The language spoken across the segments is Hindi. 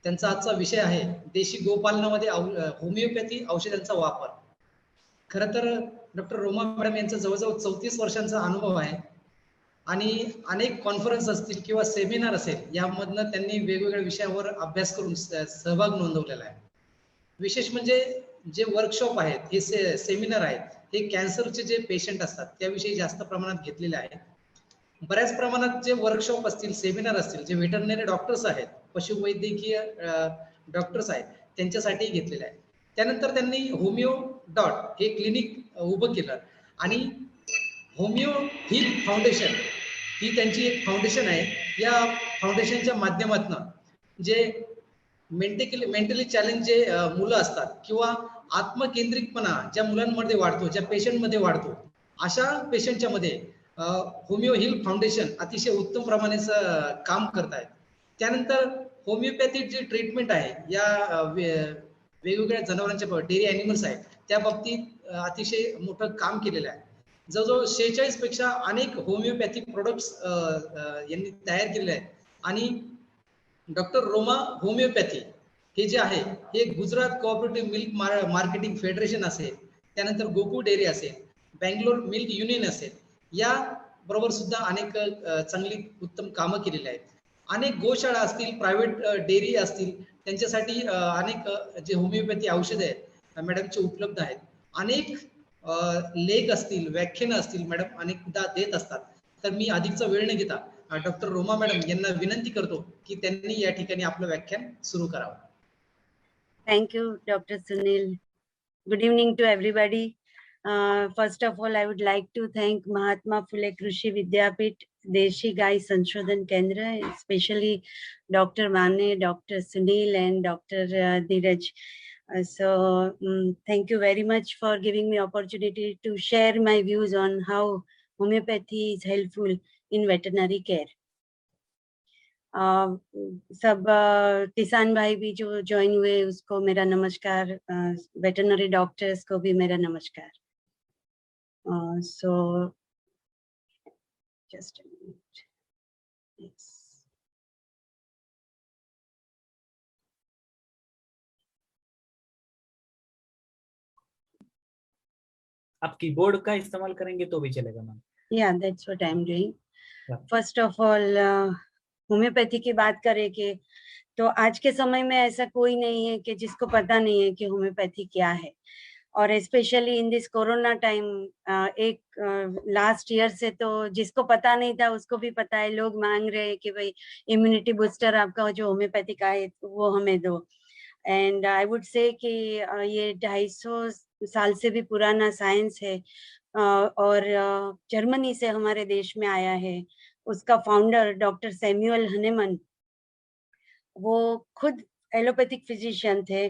त्यांचा आजचा विषय आहे देशी गोपालनामध्ये होमिओपॅथी औषधांचा वापर. खरं तर डॉक्टर रोमा मॅडम यांचा जवळजवळ 34 वर्षांचा अनुभव आहे आणि अनेक कॉन्फरन्स असतील किंवा सेमिनार असेल यामधनं त्यांनी वेगवेगळ्या विषयावर अभ्यास करून सहभाग नोंदवलेला आहे. विशेष म्हणजे जे वर्कशॉप आहेत हे सेमिनार आहेत हे कॅन्सरचे जे पेशंट असतात त्याविषयी जास्त प्रमाणात घेतलेले आहे. बऱ्याच प्रमाणात जे वर्कशॉप असतील सेमिनार असतील जे व्हेटरनरी डॉक्टर्स आहेत पशुवैद्यकीय डॉक्टर्स आहेत त्यांच्यासाठी घेतलेले आहे. त्यानंतर त्यांनी होमिओ डॉट हे क्लिनिक उभं केलं आणि होमिओ हिल फाउंडेशन ही त्यांची एक फाउंडेशन आहे. या फाउंडेशनच्या माध्यमातून जे मेंटली चॅलेंज जे मुलं असतात किंवा आत्मकेंद्रितपणा ज्या मुलांमध्ये वाढतो ज्या पेशंटमध्ये वाढतो अशा पेशंटच्या मध्ये होमिओ हिल फाउंडेशन अतिशय उत्तम प्रमाणे काम करत आहे. त्यानंतर होमिओपॅथिक जी ट्रीटमेंट आहे या वेगवेगळ्या जनावरांच्या डेअरी ॲनिमल्स आहेत त्या बाबतीत अतिशय मोठं काम केलेलं आहे. जवळजवळ 46 पेक्षा अनेक होमिओपॅथिक प्रोडक्ट्स यांनी तयार केलेले आहेत आणि डॉक्टर रोमा होमिओपॅथी हे जे आहे हे Gujarat cooperative milk marketing federation असेल, त्यानंतर गोकुळ डेअरी असेल, बँगलोर मिल्क युनियन असेल, या बरोबर सुद्धा अनेक चांगली उत्तम कामं केलेली आहेत. अनेक गोशाळा असतील, प्रायव्हेट डेअरी असतील, त्यांच्यासाठी अनेक जे होमिओपॅथी औषधे आहेत मॅडमचे उपलब्ध आहेत. अनेक लेख असतील, व्याख्यानं असतील मॅडम अनेकदा देत असतात. तर मी अधिकचा वेळ न घेता डॉक्टर रोमा मॅडम यांना विनंती करतो की त्यांनी या ठिकाणी आपलं व्याख्यान सुरू करावं. Thank you, Dr. Sunil. Good evening to everybody. First of all, I would like to thank Mahatma Phule Krishi Vidyapit, Deshi Gai Sanshodhan Kendra, especially Dr. Mane, Dr. Sunil, and Dr. Dheeraj. Thank you very much for giving me opportunity to share my views on how homeopathy is helpful in veterinary care. सब किसान भाई भी जो ज्वाइन हुए उसको मेरा नमस्कार, वेटरनरी डॉक्टर्स को भी मेरा नमस्कार. So just a minute. Yes. आप कीबोर्ड का इस्तेमाल करेंगे तो भी चलेगा ma'am. Yeah, that's what I'm doing. First of all, homeopathy की बात करें कि तो आज के समय में ऐसा कोई नहीं है कि जिसको पता नहीं है कि होम्योपैथी क्या है. और specially in this corona time, एक लास्ट ईयर से तो जिसको पता नहीं था उसको भी पता है. लोग मांग रहे हैं कि भाई इम्यूनिटी बूस्टर आपका जो होम्योपैथी का है वो हमें दो. एंड आई वुड से कि ये 250 साल से भी पुराना साइंस है और जर्मनी से हमारे देश में आया है. उसका फाउंडर डॉक्टर सैमुअल हनेमन, वो खुद एलोपैथिक फिजिशियन थे.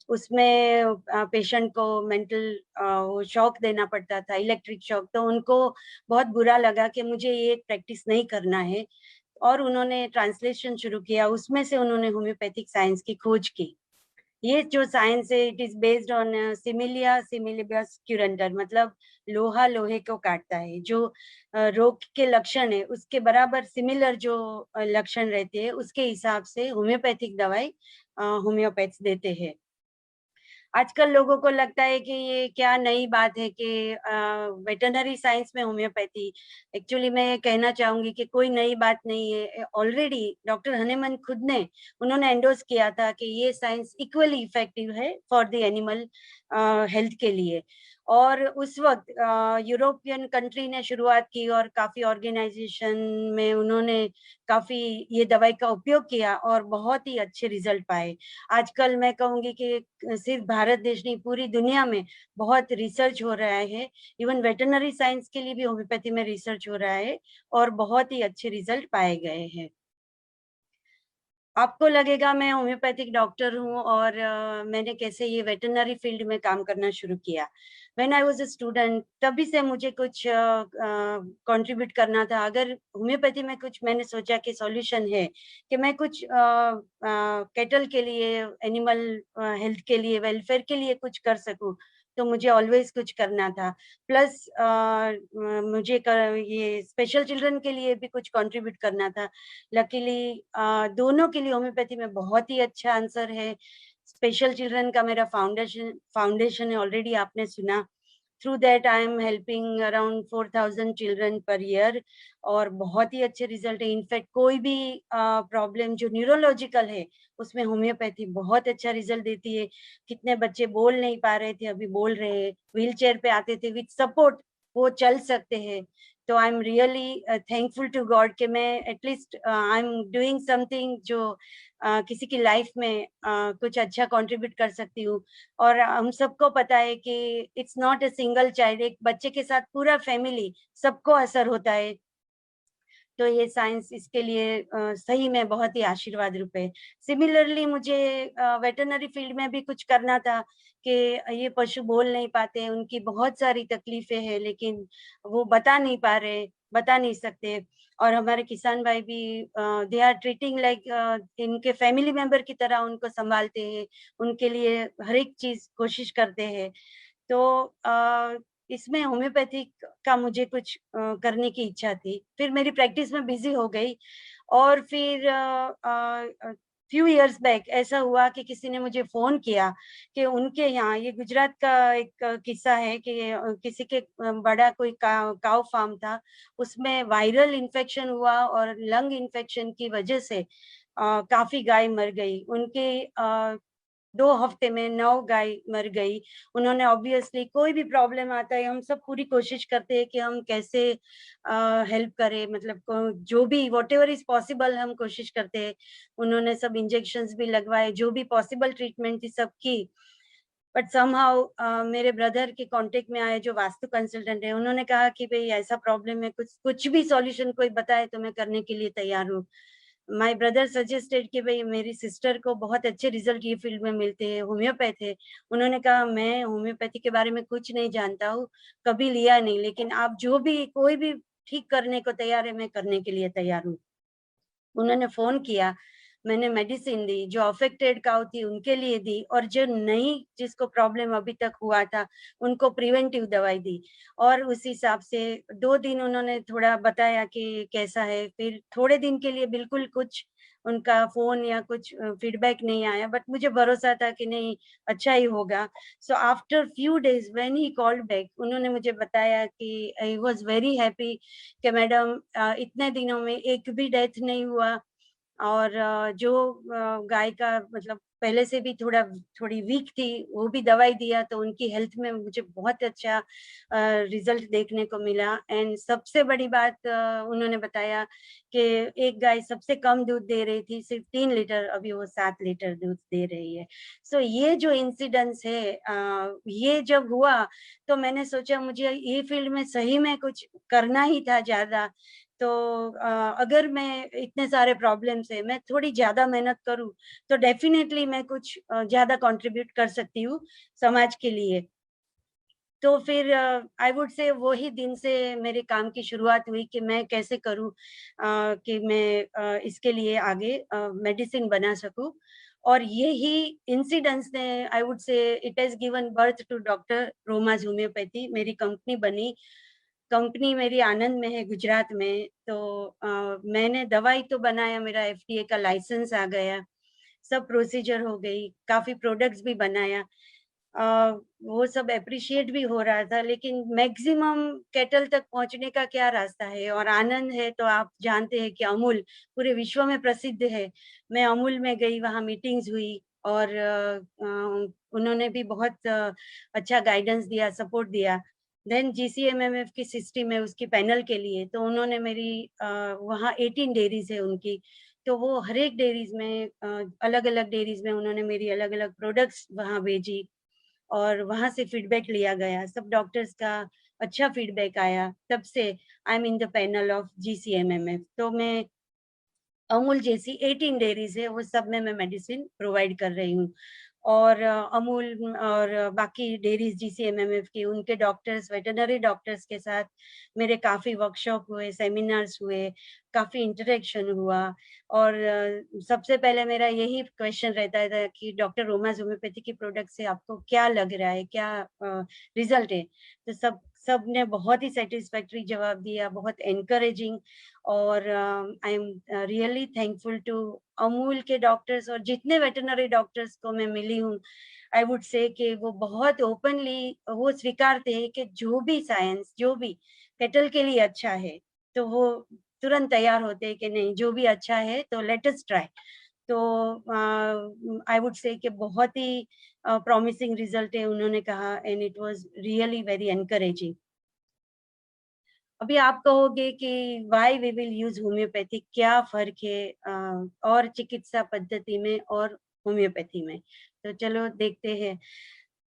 उसमें पेशेंट को मेंटल शॉक देना पड़ता था, इलेक्ट्रिक शॉक. तो उनको बहुत बुरा लगा कि मुझे ये प्रैक्टिस नहीं करना है और उन्होंने ट्रांसलेशन शुरू किया. उसमें से उन्होंने होम्योपैथिक साइंस की खोज की. ये जो साइंस है इट इज बेस्ड ऑन सिमिलिया सिमिलिबस क्यूरेंटर, मतलब लोहा लोहे को काटता है. जो रोग के लक्षण है उसके बराबर सिमिलर जो लक्षण रहते हैं उसके हिसाब से होम्योपैथिक दवाई होम्योपैथ्स देते हैं. आजकल लोगों को लगता है कि ये क्या नई बात है कि वेटरनरी साइंस में होम्योपैथी. एक्चुअली मैं कहना चाहूंगी कि कोई नई बात नहीं है. ऑलरेडी डॉक्टर हनेमन खुद ने उन्होंने एंडोर्स किया था कि ये साइंस इक्वली इफेक्टिव है फॉर द एनिमल हेल्थ के लिए. और उस वक्त यूरोपियन कंट्री ने शुरुआत की और काफ़ी ऑर्गेनाइजेशन में उन्होंने काफ़ी ये दवाई का उपयोग किया और बहुत ही अच्छे रिजल्ट पाए. आजकल मैं कहूँगी कि सिर्फ भारत देश नहीं पूरी दुनिया में बहुत रिसर्च हो रहा है. इवन वेटरनरी साइंस के लिए भी होम्योपैथी में रिसर्च हो रहा है और बहुत ही अच्छे रिजल्ट पाए गए हैं. आपको लगेगा मैं होम्योपैथिक डॉक्टर हूँ और मैंने कैसे ये वेटरनरी फील्ड में काम करना शुरू किया. When I was a student तभी से मुझे कुछ कंट्रीब्यूट करना था. अगर होम्योपैथी में कुछ मैंने सोचा कि सॉल्यूशन है कि मैं कुछ कैटल के लिए, एनिमल हेल्थ के लिए, वेलफेयर के लिए कुछ कर सकूँ, तो मुझे ऑलवेज कुछ करना था। प्लस मुझे ये स्पेशल चिल्ड्रन के लिए भी कुछ कंट्रीब्यूट करना था। लकीली दोनों के लिए होम्योपैथी में बहुत ही अच्छा आंसर है। स्पेशल चिल्ड्रन का मेरा फाउंडेशन है, ऑलरेडी आपने सुना। Through that I am helping around 4000 children per year और बहुत ही अच्छे रिजल्ट है। इनफैक्ट कोई भी प्रॉब्लम जो न्यूरोलॉजिकल है उसमें होम्योपैथी बहुत अच्छा रिजल्ट देती है। कितने बच्चे बोल नहीं पा रहे थे, अभी बोल रहे हैं। व्हील चेयर पे आते थे, विथ सपोर्ट वो चल सकते हैं। तो I am really thankful to God कि मैं at least I am doing something जो किसी की लाइफ में कुछ अच्छा कंट्रीब्यूट कर सकती हूँ। और हम सबको पता है कि it's not a single child, एक बच्चे के साथ पूरा फैमिली सबको असर होता है। तो ये साइंस इसके लिए सही में बहुत ही आशीर्वाद रूप है। सिमिलरली मुझे वेटरनरी फील्ड में भी कुछ करना था कि ये पशु बोल नहीं पाते, उनकी बहुत सारी तकलीफें हैं, लेकिन वो बता नहीं पा रहे, बता नहीं सकते। और हमारे किसान भाई भी दे आर ट्रीटिंग लाइक इनके फैमिली मेंबर की तरह उनको संभालते हैं, उनके लिए हर एक चीज कोशिश करते हैं। तो इसमें होम्योपैथिक का मुझे कुछ करने की इच्छा थी। फिर मेरी प्रैक्टिस में बिजी हो गई और फिर फ्यू इयर्स बैक ऐसा हुआ कि किसी ने मुझे फोन किया कि उनके यहाँ, ये गुजरात का एक किस्सा है कि किसी के बड़ा कोई काउ फार्म था, उसमें वायरल इन्फेक्शन हुआ और लंग इन्फेक्शन की वजह से काफी गाय मर गई। उनके 2 हफ्ते में 9 गाय मर गई। उन्होंने ऑब्वियसली, कोई भी प्रॉब्लम आता है हम सब पूरी कोशिश करते हैं कि हम कैसे हेल्प करें, मतलब जो भी व्हाटएवर इज पॉसिबल हम कोशिश करते हैं। उन्होंने सब इंजेक्शंस भी लगवाए, जो भी पॉसिबल ट्रीटमेंट थी सब की। बट समहाउ मेरे ब्रदर के कांटेक्ट में आए जो वास्तु कंसल्टेंट है, उन्होंने कहा कि भाई ऐसा प्रॉब्लम है, कुछ भी सॉल्यूशन कोई बताए तो मैं करने के लिए तैयार हूँ। माय ब्रदर सजेस्टेड कि भाई मेरी सिस्टर को बहुत अच्छे रिजल्ट ये फील्ड में मिलते हैं, होम्योपैथ है। उन्होंने कहा मैं होम्योपैथी के बारे में कुछ नहीं जानता हूँ, कभी लिया नहीं, लेकिन आप जो भी कोई भी ठीक करने को तैयार है, मैं करने के लिए तैयार हूँ। उन्होंने फोन किया, मैंने मेडिसिन दी, जो अफेक्टेड काउ थी उनके लिए दी, और जो नहीं जिसको प्रॉब्लम अभी तक हुआ था उनको प्रिवेंटिव दवाई दी। और उस हिसाब से 2 दिन उन्होंने थोड़ा बताया कि कैसा है। फिर थोड़े दिन के लिए बिल्कुल कुछ उनका फोन या कुछ फीडबैक नहीं आया, बट मुझे भरोसा था कि नहीं, अच्छा ही होगा। So after few days when he called back, उन्होंने मुझे बताया कि आई वाज वेरी हैप्पी कि मैडम इतने दिनों में एक भी डेथ नहीं हुआ। और जो गाय का मतलब पहले से भी थोड़ी वीक थी, वो भी दवाई दिया तो उनकी हेल्थ में मुझे बहुत अच्छा रिजल्ट देखने को मिला। एंड सबसे बड़ी बात उन्होंने बताया कि एक गाय सबसे कम दूध दे रही थी, सिर्फ 3 लीटर, अभी वो 7 लीटर दूध दे रही है। सो ये जो इंसिडेंस है, ये जब हुआ तो मैंने सोचा मुझे ये फील्ड में सही में कुछ करना ही था ज्यादा। तो अगर मैं इतने सारे प्रॉब्लम से मैं थोड़ी ज्यादा मेहनत करूं तो डेफिनेटली मैं कुछ ज्यादा कंट्रीब्यूट कर सकती हूँ समाज के लिए। तो फिर आई वुड से वही दिन से मेरे काम की शुरुआत हुई कि मैं कैसे करूं कि मैं इसके लिए आगे मेडिसिन बना सकूं। और यही इंसिडेंस ने, I would say, it has given birth to doctor रोमाज homeopathy. मेरी कंपनी बनी। कंपनी मेरी आनंद में है, गुजरात में। तो मैंने दवाई तो बनाया, मेरा एफडीए का लाइसेंस आ गया, सब प्रोसीजर हो गई, काफी प्रोडक्ट्स भी बनाया। वो सब अप्रिशिएट भी हो रहा था, लेकिन मैक्सिमम कैटल तक पहुंचने का क्या रास्ता है। और आनंद है तो आप जानते हैं कि अमूल पूरे विश्व में प्रसिद्ध है। मैं अमूल में गई, वहाँ मीटिंग्स हुई और उन्होंने भी बहुत अच्छा गाइडेंस दिया, सपोर्ट दिया। देन जीसीएमएमएफ की सिस्टम है उसकी पैनल के लिए, तो उन्होंने मेरी वहाँ 18 डेयरीज है उनकी, तो वो हर एक डेयरीज में अलग अलग डेयरीज में उन्होंने मेरी अलग अलग प्रोडक्ट्स वहाँ भेजी और वहां से फीडबैक लिया गया। सब डॉक्टर्स का अच्छा फीडबैक आया, तब से I am in the panel of GCMMF. तो मैं अमूल जैसी 18 डेयरीज है, वो सब में मैं मेडिसिन प्रोवाइड कर रही हूँ। और अमूल और बाकी डेयरीज GCMMF की, उनके डॉक्टर्स, वेटरनरी डॉक्टर्स के साथ मेरे काफ़ी वर्कशॉप हुए, सेमिनार्स हुए, काफ़ी इंटरेक्शन हुआ। और सबसे पहले मेरा यही क्वेश्चन रहता था कि डॉक्टर रोमाज होम्योपैथी की प्रोडक्ट से आपको क्या लग रहा है, क्या रिजल्ट है? तो सब ने बहुत ही सेटिस्फैक्टरी जवाब दिया, बहुत एनकरेजिंग। और I am really thankful to Amul के डॉक्टर्स और जितने वेटरनरी डॉक्टर्स को मैं मिली हूँ। आई वुड से कि वो बहुत ओपनली वो स्वीकारते हैं कि जो भी साइंस, जो भी केटल के लिए अच्छा है, तो वो तुरंत तैयार होते हैं कि नहीं, जो भी अच्छा है तो लेट अस ट्राई। तो आई वुड से कि बहुत ही प्रॉमिसिंग रिजल्ट है, उन्होंने कहा, and it was really very encouraging. अभी आप कहोगे कि why we will use homeopathy, क्या फर्क है और चिकित्सा पद्धति में और होम्योपैथी में? तो चलो देखते हैं।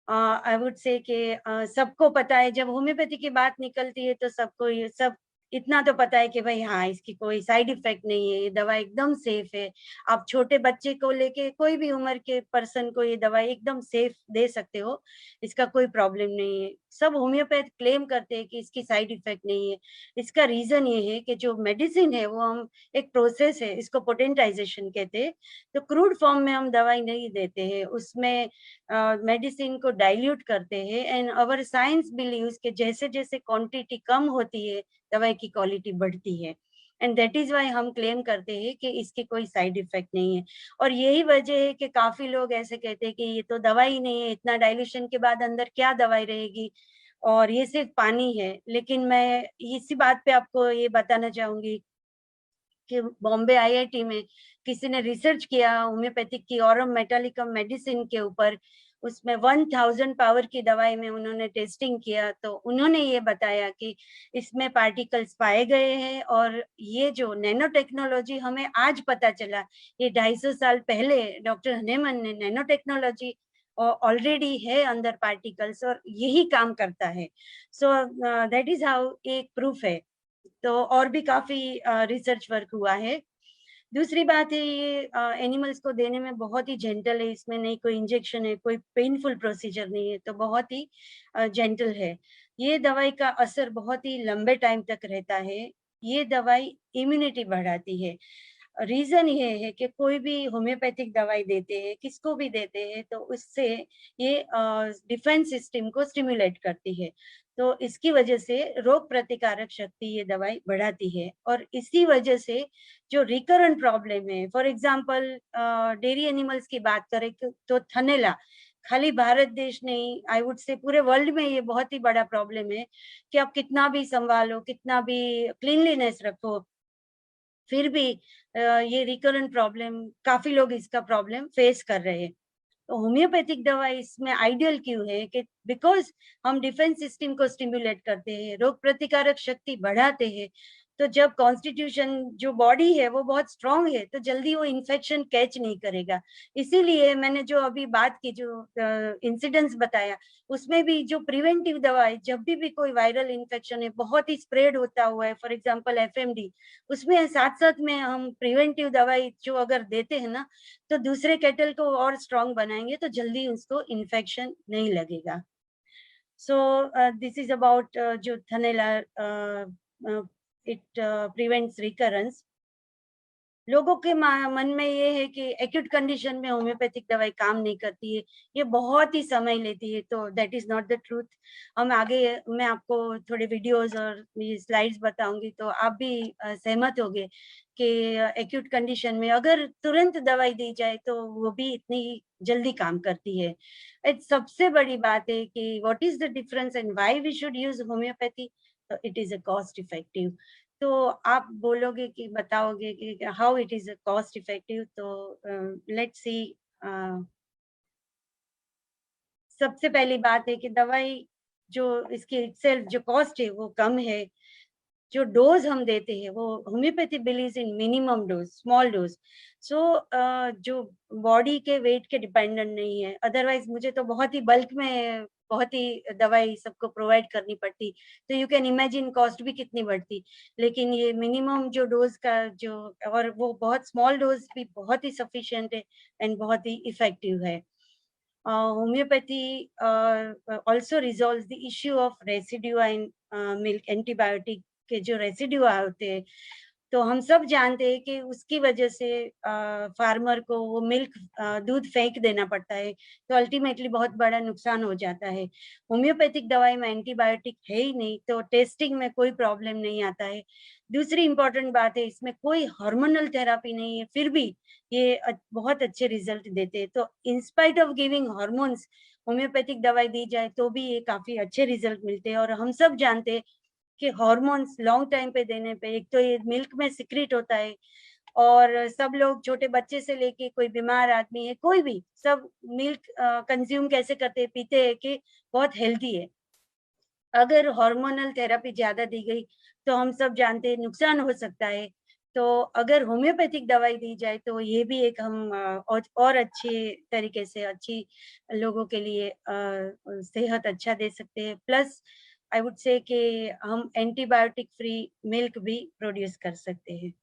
आई वुड से कि सबको पता है, जब होम्योपैथी की बात निकलती है तो सबको ये सब इतना तो पता है कि भाई हाँ, इसकी कोई साइड इफेक्ट नहीं है, ये दवा एकदम सेफ है। आप छोटे बच्चे को लेके कोई भी उम्र के पर्सन को ये दवाई एकदम सेफ दे सकते हो, इसका कोई प्रॉब्लम नहीं है। सब होम्योपैथ क्लेम करते हैं कि इसकी साइड इफेक्ट नहीं है। इसका रीजन ये है कि जो मेडिसिन है वो हम, एक प्रोसेस है, इसको पोटेंटाइजेशन कहते हैं। तो क्रूड फॉर्म में हम दवाई नहीं देते हैं, उसमें मेडिसिन को डाइल्यूट करते हैं। एंड अवर साइंस बिलीव्स कि जैसे जैसे क्वांटिटी कम होती है, दवाई की क्वालिटी बढ़ती है। एंड दैट इज वाई हम क्लेम करते हैं कि इसकी कोई साइड इफेक्ट नहीं है। और यही वजह है कि काफी लोग ऐसे कहते हैं कि ये तो दवाई नहीं है, इतना डाइल्यूशन के बाद अंदर क्या दवाई रहेगी, और ये सिर्फ पानी है। लेकिन मैं इसी बात पे आपको ये बताना चाहूंगी कि बॉम्बे IIT में किसी ने रिसर्च किया होम्योपैथिक की ऑरम मेटालिकम मेडिसिन के ऊपर। उसमें 1000 पावर की दवाई में उन्होंने टेस्टिंग किया, तो उन्होंने ये बताया कि इसमें पार्टिकल्स पाए गए हैं। और ये जो नैनो टेक्नोलॉजी हमें आज पता चला, ये 250 साल पहले डॉक्टर हनेमन ने नैनो टेक्नोलॉजी ऑलरेडी है अंदर पार्टिकल्स, और यही काम करता है। सो दैट इज हाउ एक प्रूफ है। तो और भी काफी रिसर्च वर्क हुआ है। दूसरी बात है, ये एनिमल्स को देने में बहुत ही जेंटल है, इसमें नहीं कोई इंजेक्शन है, कोई पेनफुल प्रोसीजर नहीं है, तो बहुत ही जेंटल है। ये दवाई का असर बहुत ही लंबे टाइम तक रहता है। ये दवाई इम्यूनिटी बढ़ाती है। रीजन ये है कि कोई भी होम्योपैथिक दवाई देते हैं, किसको भी देते हैं, तो उससे ये डिफेंस सिस्टम को स्टिमुलेट करती है। तो इसकी वजह से रोग प्रतिकारक शक्ति ये दवाई बढ़ाती है। और इसी वजह से जो रिकरेंट प्रॉब्लम है, फॉर एग्जांपल डेयरी एनिमल्स की बात करें तो थनेला, खाली भारत देश नहीं, आई वुड से पूरे वर्ल्ड में ये बहुत ही बड़ा प्रॉब्लम है कि आप कितना भी संभालो, कितना भी क्लीनलीनेस रखो, फिर भी ये रिकरेंट प्रॉब्लम, काफी लोग इसका प्रॉब्लम फेस कर रहे हैं। तो होम्योपैथिक दवाई इसमें आइडियल क्यों है कि बिकॉज हम डिफेंस सिस्टम को स्टिमुलेट करते हैं, रोग प्रतिकारक शक्ति बढ़ाते हैं। तो जब कॉन्स्टिट्यूशन, जो बॉडी है वो बहुत स्ट्रांग है, तो जल्दी वो इन्फेक्शन कैच नहीं करेगा। इसीलिए मैंने जो अभी बात की, जो इंसिडेंट्स बताया, उसमें भी जो प्रिवेंटिव दवाई, जब भी कोई वायरल इन्फेक्शन है, बहुत ही स्प्रेड होता हुआ है, फॉर एग्जांपल FMD, उसमें साथ साथ में हम प्रिवेंटिव दवाई जो अगर देते हैं ना, तो दूसरे केटल को और स्ट्रांग बनाएंगे, तो जल्दी उसको इन्फेक्शन नहीं लगेगा। सो दिस इज अबाउट जो थनेला, इट प्रिवेंट्स रिकरेंस। लोगों के मन में ये है कि एक्यूट कंडीशन में होम्योपैथिक दवाई काम नहीं करती है, ये बहुत ही समय लेती है, तो that is not the truth. हम आगे, मैं आपको थोड़े वीडियोस और ये स्लाइड्स बताऊंगी, तो आप भी सहमत होंगे कि एक्यूट कंडीशन में अगर तुरंत दवाई दी जाए तो वो भी इतनी जल्दी काम करती है। सबसे बड़ी बात है कि what is the difference and why we should use homeopathy. तो it is a cost effective. तो आप बोलोगे कि बताओगे कि how it is cost effective, तो लेट्स सी। सबसे पहली बात है कि दवाई जो इसकी सेल्फ जो कॉस्ट है वो कम है। जो डोज हम देते हैं वो homeopathy believes in minimum dose, small dose. So जो बॉडी के वेट के डिपेंडेंट नहीं है, अदरवाइज मुझे तो बहुत ही बल्क में बहुत ही दवाई सबको प्रोवाइड करनी पड़ती, तो यू कैन इमेजिन कॉस्ट भी कितनी बढ़ती। लेकिन ये मिनिमम जो डोज का जो, और वो बहुत स्मॉल डोज भी बहुत ही सफिशिएंट है एंड बहुत ही इफेक्टिव है। Homeopathy also resolves the issue of residue in milk, antibiotic के जो रेसिड्यू होते हैं, तो हम सब जानते हैं कि उसकी वजह से फार्मर को वो मिल्क दूध फेंक देना पड़ता है, तो अल्टीमेटली बहुत बड़ा नुकसान हो जाता है। होम्योपैथिक दवाई में एंटीबायोटिक है ही नहीं, तो टेस्टिंग में कोई प्रॉब्लम नहीं आता है। दूसरी इंपॉर्टेंट बात है, इसमें कोई हार्मोनल थेरापी नहीं है, फिर भी ये बहुत अच्छे रिजल्ट देते हैं। तो in spite of giving hormones homeopathic दवाई दी जाए तो भी ये काफी अच्छे रिजल्ट मिलते हैं। और हम सब जानते हैं कि हार्मोन्स लॉन्ग टाइम पे देने पे एक तो ये मिल्क में सिक्रेट होता है, और सब लोग छोटे बच्चे से लेके कोई बीमार आदमी है, कोई भी, सब मिल्क कंज्यूम कैसे करते हैं, पीते हैं कि बहुत हेल्दी है। अगर हार्मोनल थेरेपी ज्यादा दी गई तो हम सब जानते हैं नुकसान हो सकता है। तो अगर होम्योपैथिक दवाई दी जाए तो ये भी एक हम और अच्छे तरीके से अच्छी लोगों के लिए सेहत अच्छा दे सकते हैं। प्लस आई वुड से कि हम एंटीबायोटिक फ्री मिल्क भी प्रोड्यूस कर सकते हैं।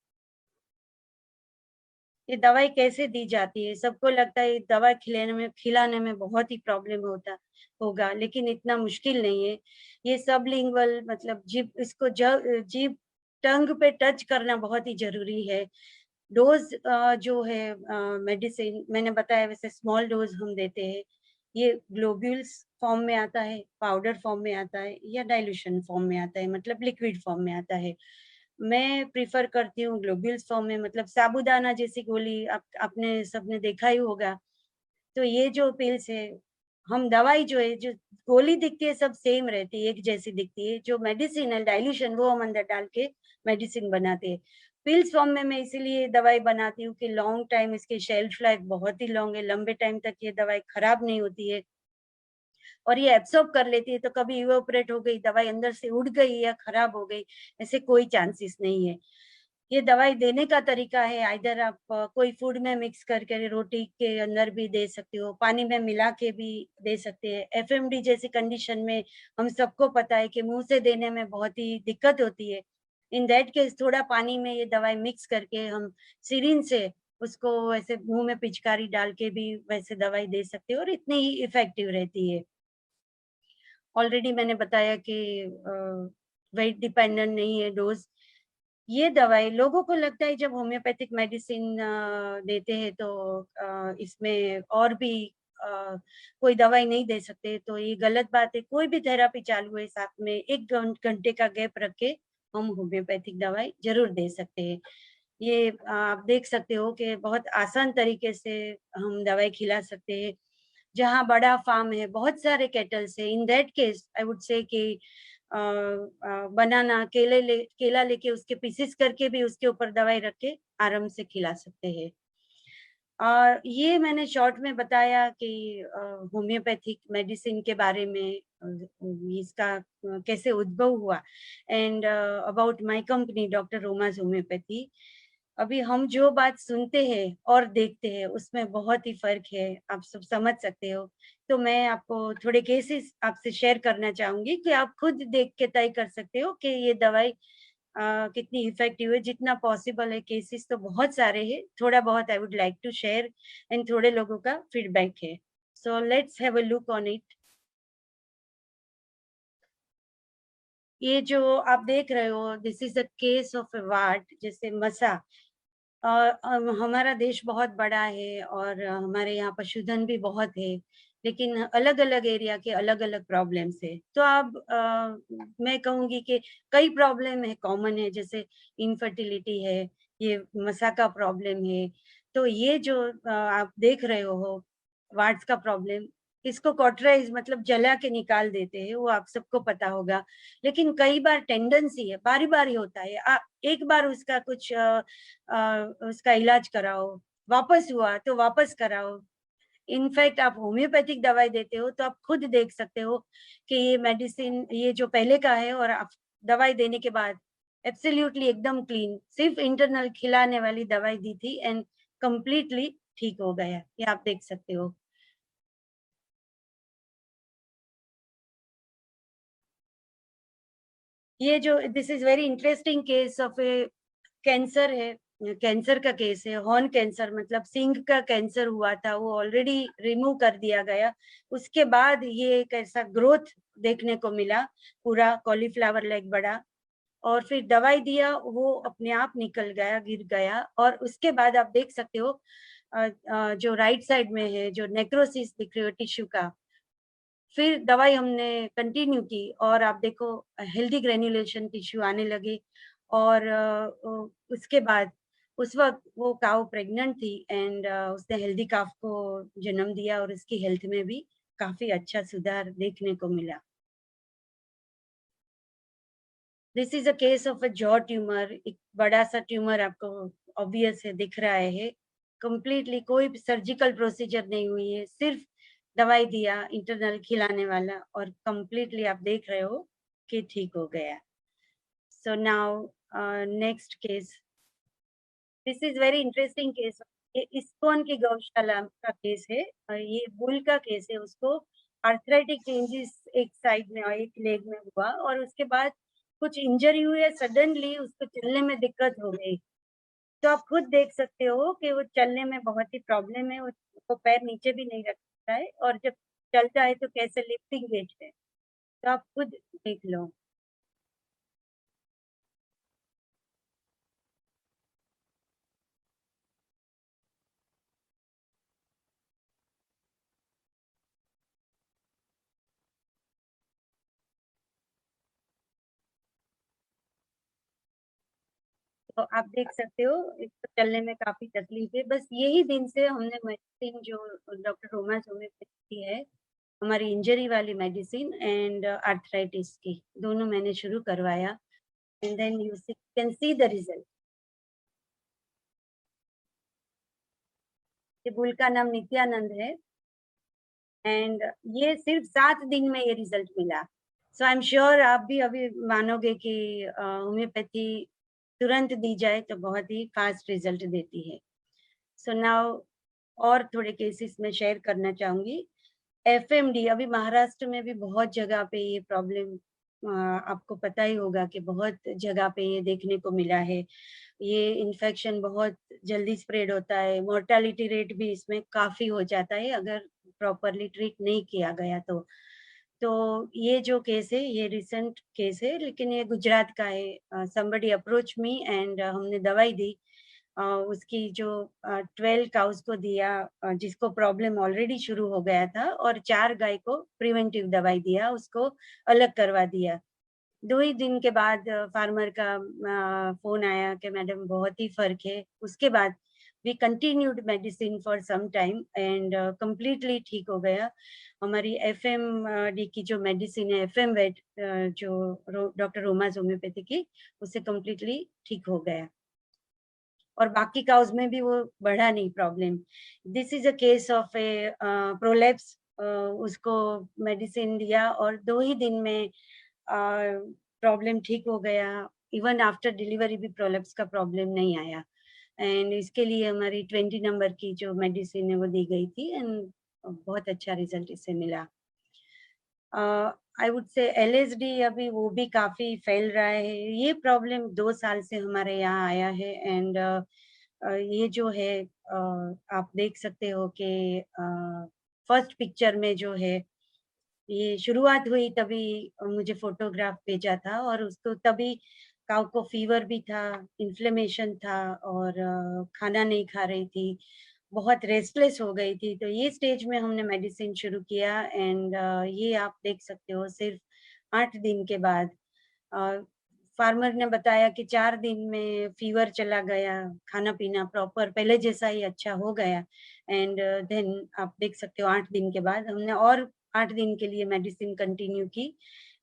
ये दवाई कैसे दी जाती है, सबको लगता है दवा खिलाने में बहुत ही प्रॉब्लम होगा, लेकिन इतना मुश्किल नहीं है। ये सबलिंगुअल मतलब जीभ, इसको जीभ टंग पे टच करना बहुत ही जरूरी है। डोज जो है मेडिसिन मैंने बताया वैसे स्मॉल डोज हम देते हैं। ये ग्लोब्यूल्स फॉर्म में आता है, पाउडर फॉर्म में आता है, या डाइल्यूशन फॉर्म में आता है, मतलब लिक्विड फॉर्म में आता है। मैं प्रिफर करती हूँ ग्लोब्यूल्स फॉर्म में, मतलब साबूदाना जैसी गोली आपने सबने देखा ही होगा। तो ये जो पिल्स है, हम दवाई जो है, जो गोली दिखती है सब सेम रहती है, एक जैसी दिखती है। जो मेडिसिन है डाइल्यूशन, वो हम अंदर डाल के मेडिसिन बनाते हैं। पिल्स फॉर्म में मैं इसीलिए दवाई बनाती हूँ कि लॉन्ग टाइम इसकी शेल्फ लाइफ बहुत ही लॉन्ग है, लंबे टाइम तक ये दवाई खराब नहीं होती है और ये एब्सॉर्ब कर लेती है। तो कभी इवोपरेट हो गई दवाई, अंदर से उड़ गई या खराब हो गई, ऐसे कोई चांसेस नहीं है। ये दवाई देने का तरीका है, आइदर आप कोई फूड में मिक्स करके रोटी के अंदर भी दे सकते हो, पानी में मिला के भी दे सकते हैं। एफएमडी जैसी कंडीशन में हम सबको पता है कि मुंह से देने में बहुत ही दिक्कत होती है। इन दैट केस थोड़ा पानी में ये दवाई मिक्स करके हम सिरिंज से उसको वैसे मुंह में पिचकारी डाल के भी वैसे दवाई दे सकते हो, और इतनी ही इफेक्टिव रहती है। ऑलरेडी मैंने बताया कि वेट डिपेंडेंट नहीं है डोज। ये दवाई लोगों को लगता है जब होम्योपैथिक मेडिसिन देते हैं तो इसमें और भी कोई दवाई नहीं दे सकते, तो ये गलत बात है। कोई भी थेरापी चालू है साथ में 1 घंटे का गैप रख के हम होम्योपैथिक दवाई जरूर दे सकते हैं। ये आप देख सकते हो कि बहुत आसान तरीके से हम दवाई खिला सकते हैं। जहाँ बड़ा फार्म है, बहुत सारे केटल्स है, in that case I would से कि बनाना केला लेके उसके पीसेस करके भी उसके ऊपर दवाई रख के आराम से खिला सकते हैं। ये मैंने शॉर्ट में बताया कि होम्योपैथिक मेडिसिन के बारे में, इसका कैसे उद्भव हुआ, and about my company doctor Roma's homeopathy. अभी हम जो बात सुनते हैं और देखते हैं उसमें बहुत ही फर्क है, आप सब समझ सकते हो। तो मैं आपको थोड़े केसेस आपसे शेयर करना चाहूंगी कि आप खुद देख के तय कर सकते हो कि ये दवाई कितनी इफेक्टिव है। जितना पॉसिबल है, केसेस तो बहुत सारे हैं, थोड़ा बहुत I would like to share, and थोड़े लोगों का फीडबैक है। So let's have a look on it. ये जो आप देख रहे हो, this is a case of a wart, जैसे मसा। हमारा देश बहुत बड़ा है और हमारे यहाँ पशुधन भी बहुत है, लेकिन अलग अलग एरिया के अलग अलग प्रॉब्लम्स है। तो अब मैं कहूँगी कि कई प्रॉब्लम है कॉमन है, जैसे इनफर्टिलिटी है, ये मसा का प्रॉब्लम है। तो ये जो आप देख रहे हो वार्ड्स का प्रॉब्लम, इसको कॉटराइज मतलब जला के निकाल देते हैं, वो आप सबको पता होगा। लेकिन कई बार टेंडेंसी है, बारी बारी होता है, एक बार उसका कुछ उसका इलाज कराओ, वापस हुआ तो वापस कराओ। इनफैक्ट आप होम्योपैथिक दवाई देते हो तो आप खुद देख सकते हो कि ये मेडिसिन, ये जो पहले का है और आप दवाई देने के बाद एब्सोल्युटली एकदम क्लीन, सिर्फ इंटरनल खिलाने वाली दवाई दी थी एंड कंप्लीटली ठीक हो गया, ये आप देख सकते हो। ये जो this is very interesting case of A cancer है, कैंसर का केस है, हॉर्न कैंसर, मतलब सींग का कैंसर हुआ था, वो ऑलरेडी रिमूव कर दिया गया। उसके बाद ये एक ऐसा ग्रोथ देखने को मिला, पूरा कॉलीफ्लावर लाइक बड़ा, और फिर दवाई दिया, वो अपने आप निकल गया, गिर गया। और उसके बाद आप देख सकते हो जो राइट साइड में है, जो नेक्रोसिस दिख रही हो टिश्यू का, फिर दवाई हमने कंटिन्यू की और आप देखो हेल्दी ग्रेन्युलेशन टिश्यू आने लगे। और उसके बाद उस वक्त वो काऊ प्रेग्नेंट थी एंड उसने हेल्दी काफ को जन्म दिया और उसकी हेल्थ में भी काफी अच्छा सुधार देखने को मिला। This is a case of a jaw tumour, एक बड़ा सा ट्यूमर आपको ऑब्वियस है दिख रहा है। कंप्लीटली कोई सर्जिकल प्रोसीजर नहीं हुई है, सिर्फ दवाई दिया इंटरनल खिलाने वाला और कंप्लीटली आप देख रहे हो कि ठीक हो गया। So now next case, this is very interesting case. ये इस्कॉन की गौशाला का केस है और ये बुल का केस है। उसको आर्थराइटिक चेंजेस एक साइड में और एक लेग में हुआ और उसके बाद कुछ इंजरी हुई है, सडनली उसको चलने में दिक्कत हो गई। तो आप खुद देख सकते हो कि वो चलने में बहुत ही प्रॉब्लम है, वो पैर नीचे भी नहीं रख सकता है और जब चलता है तो कैसे लिफ्टिंग वेट है, तो आप खुद देख लो। तो आप देख सकते हो इसको चलने में काफी तकलीफ है। बस यही दिन से हमने मेडिसिन जो डॉक्टर रोमा होम्योपैथी है, हमारी इंजरी वाली मेडिसिन एंड आर्थराइटिस की, दोनों मैंने शुरू करवाया and then you can see the result. ये बुल का नाम नित्यानंद है एंड ये सिर्फ 7 दिन में ये रिजल्ट मिला। सो आई एम श्योर आप भी अभी मानोगे कि होम्योपैथी तुरंत दी जाए तो बहुत ही फास्ट रिजल्ट देती है। सो नाउ और थोड़े केसेस में शेयर करना चाहूंगी। एफएमडी, अभी महाराष्ट्र में भी बहुत जगह पे ये प्रॉब्लम आपको पता ही होगा कि बहुत जगह पे ये देखने को मिला है। ये इन्फेक्शन बहुत जल्दी स्प्रेड होता है, मोर्टालिटी रेट भी इसमें काफी हो जाता है अगर प्रॉपरली ट्रीट नहीं किया गया तो। तो ये जो केस है ये रिसेंट केस है, लेकिन ये गुजरात का है। समबडी अप्रोच मी एंड हमने दवाई दी। उसकी जो 12 काउस को दिया जिसको प्रॉब्लम ऑलरेडी शुरू हो गया था, और 4 गाय को प्रिवेंटिव दवाई दिया, उसको अलग करवा दिया। 2 ही दिन के बाद फार्मर का फोन आया कि मैडम बहुत ही फर्क है। उसके बाद we continued medicine for some time and completely ठीक हो गया। हमारी एफएमडी की जो मेडिसिन है, एफएम वेट, जो डॉक्टर रोमाज होम्योपैथी की, उससे कंप्लीटली ठीक हो गया और बाकी काउज में भी वो बढ़ा नहीं problem. This is a case of A prolapse. उसको मेडिसिन दिया और 2 ही दिन में प्रॉब्लम ठीक हो गया। इवन आफ्टर डिलीवरी भी प्रोलेप्स का प्रॉब्लम नहीं आया एंड इसके लिए हमारी 20 नंबर की जो मेडिसिन है वो दी गई थी एंड बहुत अच्छा रिजल्ट इससे मिला। आई वुड से एलएसडी अभी वो भी काफी फैल रहा है। ये प्रॉब्लम 2 साल से हमारे यहाँ आया है एंड ये जो है आप देख सकते हो कि फर्स्ट पिक्चर में जो है ये शुरुआत हुई तभी मुझे फोटोग्राफ भेजा था और उसको तभी काऊ को फीवर भी था, इन्फ्लेमेशन था और खाना नहीं खा रही थी, बहुत रेस्टलेस हो गई थी। तो ये स्टेज में हमने मेडिसिन शुरू किया एंड ये आप देख सकते हो सिर्फ 8 दिन के बाद फार्मर ने बताया कि 4 दिन में फीवर चला गया, खाना पीना प्रॉपर पहले जैसा ही अच्छा हो गया एंड देन आप देख सकते हो 8 दिन के बाद हमने और 8 दिन के लिए मेडिसिन कंटिन्यू की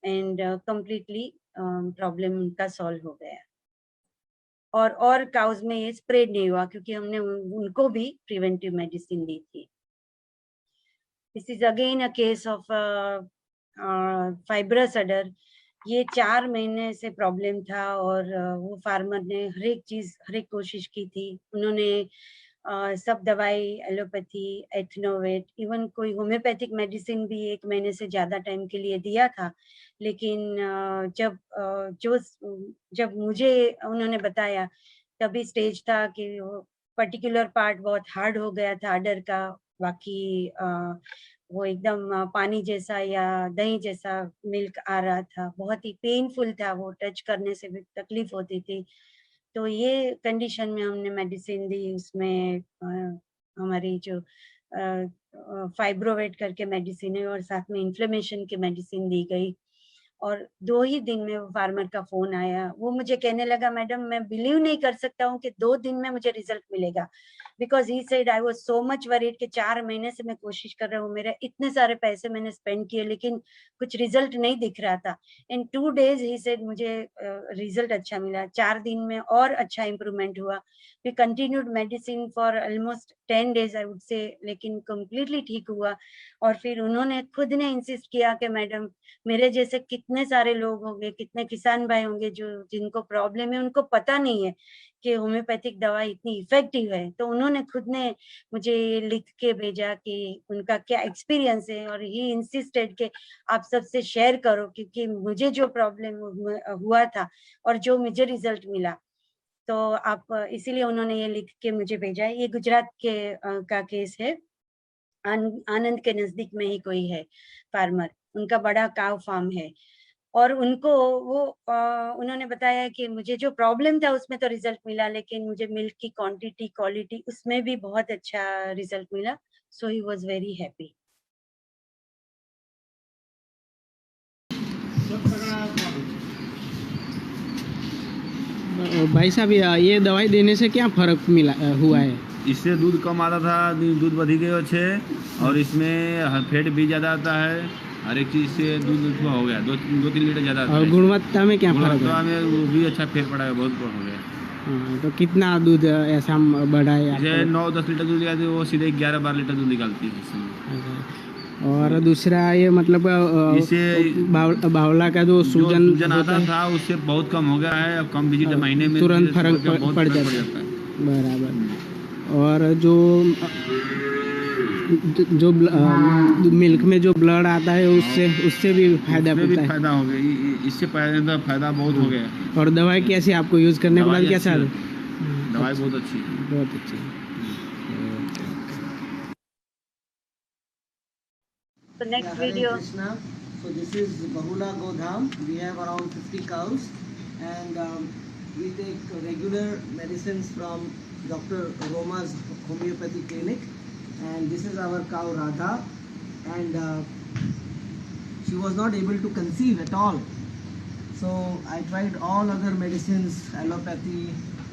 एंड कंप्लीटली प्रॉब्लम उनका सॉल्व हो गया। और काउज में ये स्प्रेड नहीं हुआ क्योंकि हमने उनको भी प्रिवेंटिव मेडिसिन दी थी। This is again a case of fibrous udder। ये 4 महीने से प्रॉब्लम था और वो फार्मर ने हर एक कोशिश की थी। उन्होंने सब दवाई एलोपैथी, एथनोवेट, इवन कोई होम्योपैथिक मेडिसिन भी 1 महीने से ज़्यादा टाइम के लिए दिया था। लेकिन जब मुझे उन्होंने बताया, तभी स्टेज था कि वो पर्टिकुलर पार्ट बहुत हार्ड हो गया था अडर का, बाकी वो एकदम पानी जैसा या दही जैसा मिल्क आ रहा था, बहुत ही पेनफुल था, वो टच करने से भी तकलीफ होती थी। तो ये कंडीशन में हमने मेडिसिन दी, उसमें हमारी जो फाइब्रोवेट करके मेडिसिन है और साथ में इन्फ्लेमेशन की मेडिसिन दी गई। और 2 ही दिन में वो फार्मर का फ़ोन आया। वो मुझे कहने लगा, मैडम मैं बिलीव नहीं कर सकता हूँ कि 2 दिन में मुझे रिज़ल्ट मिलेगा। Because he said I was so much worried कि 4 महीने से मैं कोशिश कर रहा हूँ, मेरे इतने सारे पैसे मैंने स्पेंड किए लेकिन कुछ रिज़ल्ट नहीं दिख रहा था। इन 2 डेज़ ही सेड मुझे रिज़ल्ट अच्छा मिला। 4 दिन में और अच्छा इम्प्रूवमेंट हुआ। We continued medicine for almost 10 days I would say, लेकिन कंप्लीटली ठीक हुआ। और फिर उन्होंने खुद ने इंसिस्ट किया कि मैडम मेरे जैसे कितने सारे लोग होंगे, कितने किसान भाई होंगे जो जिनको प्रॉब्लम है, उनको पता नहीं है कि होम्योपैथिक दवा इतनी इफ़ेक्टिव है। तो उन्होंने खुद ने मुझे ये लिख के भेजा कि उनका क्या एक्सपीरियंस है और ही इंसिस्टेड कि आप सबसे शेयर करो, क्योंकि मुझे जो प्रॉब्लम हुआ था और जो मुझे रिज़ल्ट मिला, तो आप इसीलिए उन्होंने ये लिख के मुझे भेजा है। ये गुजरात का केस है। आनंद के नज़दीक में ही कोई है फार्मर, उनका बड़ा काव फार्म है और उनको वो उन्होंने बताया कि मुझे जो प्रॉब्लम था उसमें तो रिज़ल्ट मिला, लेकिन मुझे मिल्क की क्वांटिटी, क्वालिटी उसमें भी बहुत अच्छा रिज़ल्ट मिला। सो ही वाज़ वेरी हैप्पी। भाई साहब, ये दवाई देने से क्या फ़र्क हुआ है? इससे दूध कम आता था, दूध बढ़ी गए अच्छे, और इसमें फैट भी ज़्यादा आता है। हर एक चीज़ से दूध थोड़ा हो गया, 2-3 लीटर ज़्यादा आता और है। गुणवत्ता में क्या फ़र्क गुणवत्ता है? में वो भी अच्छा फेर पड़ा है, बहुत हो गया। तो कितना दूध ऐसा बढ़ा है जैसे आपका? 9-10 लीटर दूध निकालती है, वो सीधे 11-12 लीटर दूध निकालती है इसमें। अच्छा। और दूसरा ये मतलब इससे बावला का जो सूजन आता होता है, था उससे बहुत कम हो गया है। अब कम विजिट महीने में तुरंत फर्क बहुत पड़ फर्क जाता जाता है। बराबर। और जो मिल्क में जो ब्लड आता है उससे भी फायदा उसमें भी होता है। फायदा हो गया, इससे फायदा बहुत हो गया। और दवाई कैसी आपको यूज़ करने के बाद दवाई कैसा? अच्छी है। दवाई बहुत अच्छी है। बहुत अच्छी। So next Hare video. Krishna. So this is Bahula Godham. We have around 50 cows, and we take regular medicines from Dr. Roma's homeopathy clinic. And this is our cow Radha, and she was not able to conceive at all. So I tried all other medicines, allopathy,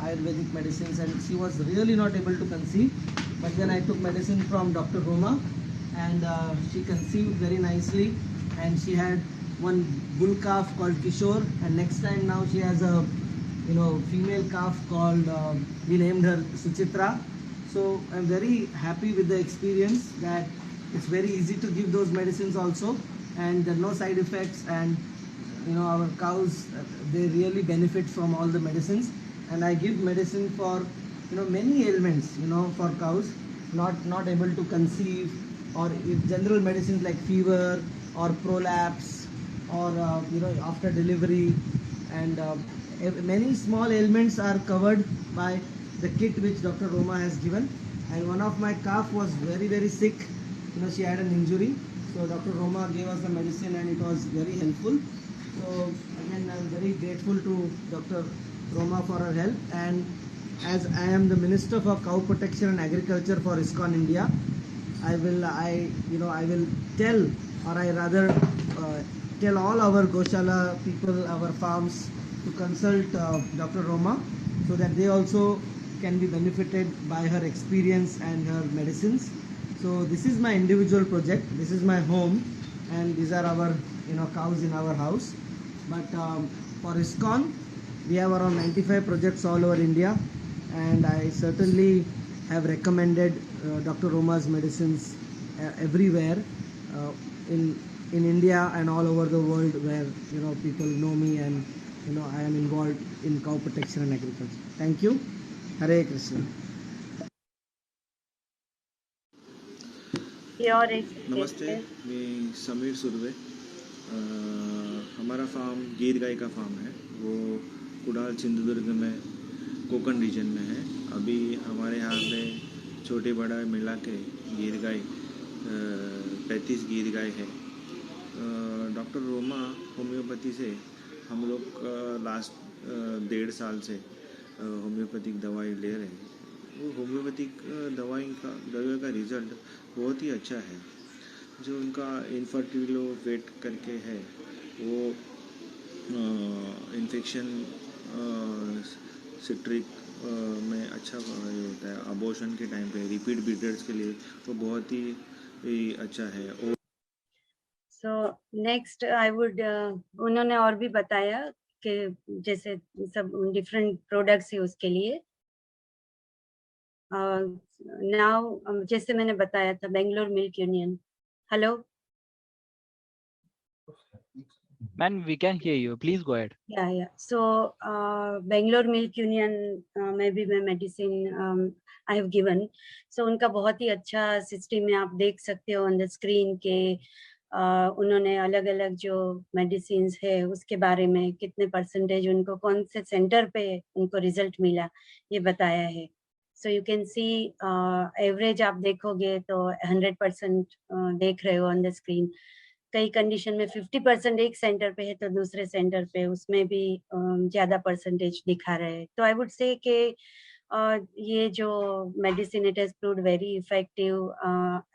Ayurvedic medicines, and she was really not able to conceive. But then I took medicine from Dr. Roma, and she conceived very nicely, and she had one bull calf called Kishore, and next time now she has a female calf called we named her Suchitra. So I'm very happy with the experience, that it's very easy to give those medicines also, and there are no side effects, and our cows, they really benefit from all the medicines. And I give medicine for many ailments, for cows not able to conceive, or general medicines like fever or prolapse, or after delivery, and many small ailments are covered by the kit which Dr. Roma has given. And one of my calf was very, very sick. She had an injury, so Dr. Roma gave us the medicine, and it was very helpful. So again, I'm very grateful to Dr. Roma for her help. And as I am the Minister for Cow Protection and Agriculture for ISKCON India, I will tell, or I rather tell all our Goshala people, our farms, to consult Dr. Roma, so that they also can be benefited by her experience and her medicines. So this is my individual project. This is my home, and these are our cows in our house. But for ISKCON, we have around 95 projects all over India, and I certainly have recommended Dr. Roma's medicines everywhere in in India and all over the world, where people know me, and I am involved in cow protection and agriculture. Thank you. Hare Krishna. नमस्ते, मैं समीर सुर्वे। हमारा फार्म गीर गाय का फार्म है, वो कुडाल सिंधुदुर्ग में कोकण रीजन में है। अभी हमारे यहाँ पे छोटे बड़ा मिला के गीर गाय 35 गीर गाय है। डॉक्टर रोमा होम्योपैथी से हम लोग लास्ट 1.5 साल से होम्योपैथिक दवाई ले रहे हैं। वो होम्योपैथिक दवाई का रिज़ल्ट बहुत ही अच्छा है। जो उनका इनफर्टिलो वेट करके है, वो इन्फेक्शन सिट्रिक में अच्छा ये होता है। अबॉर्शन के टाइम पे रिपीट ब्रीडर्स के लिए वो बहुत ही अच्छा है। और सो नेक्स्ट आई वुड, उन्होंने और भी बताया कि जैसे सब डिफरेंट प्रोडक्ट्स है उसके लिए। नाउ जैसे मैंने बताया था Bangalore milk union. Hello Ma'am, we can hear you. Please go ahead. या सो बेंगलोर मिल्क यूनियन में भी मैं मेडिसिन आई हैव गिवन। सो उनका बहुत ही अच्छा सिस्टम है, आप देख सकते हो ऑन द स्क्रीन के उन्होंने अलग अलग जो मेडिसिन है उसके बारे में कितने परसेंटेज उनको कौन से सेंटर पे उनको रिजल्ट मिला ये बताया है। So you can C average आप देखोगे तो 100% देख रहे हो ऑन द स्क्रीन। कई कंडीशन में 50% एक सेंटर पे है तो दूसरे सेंटर पे उसमें भी ज्यादा परसेंटेज दिखा रहे हैं। तो आई वुड से कि ये जो medicine it has proved very effective.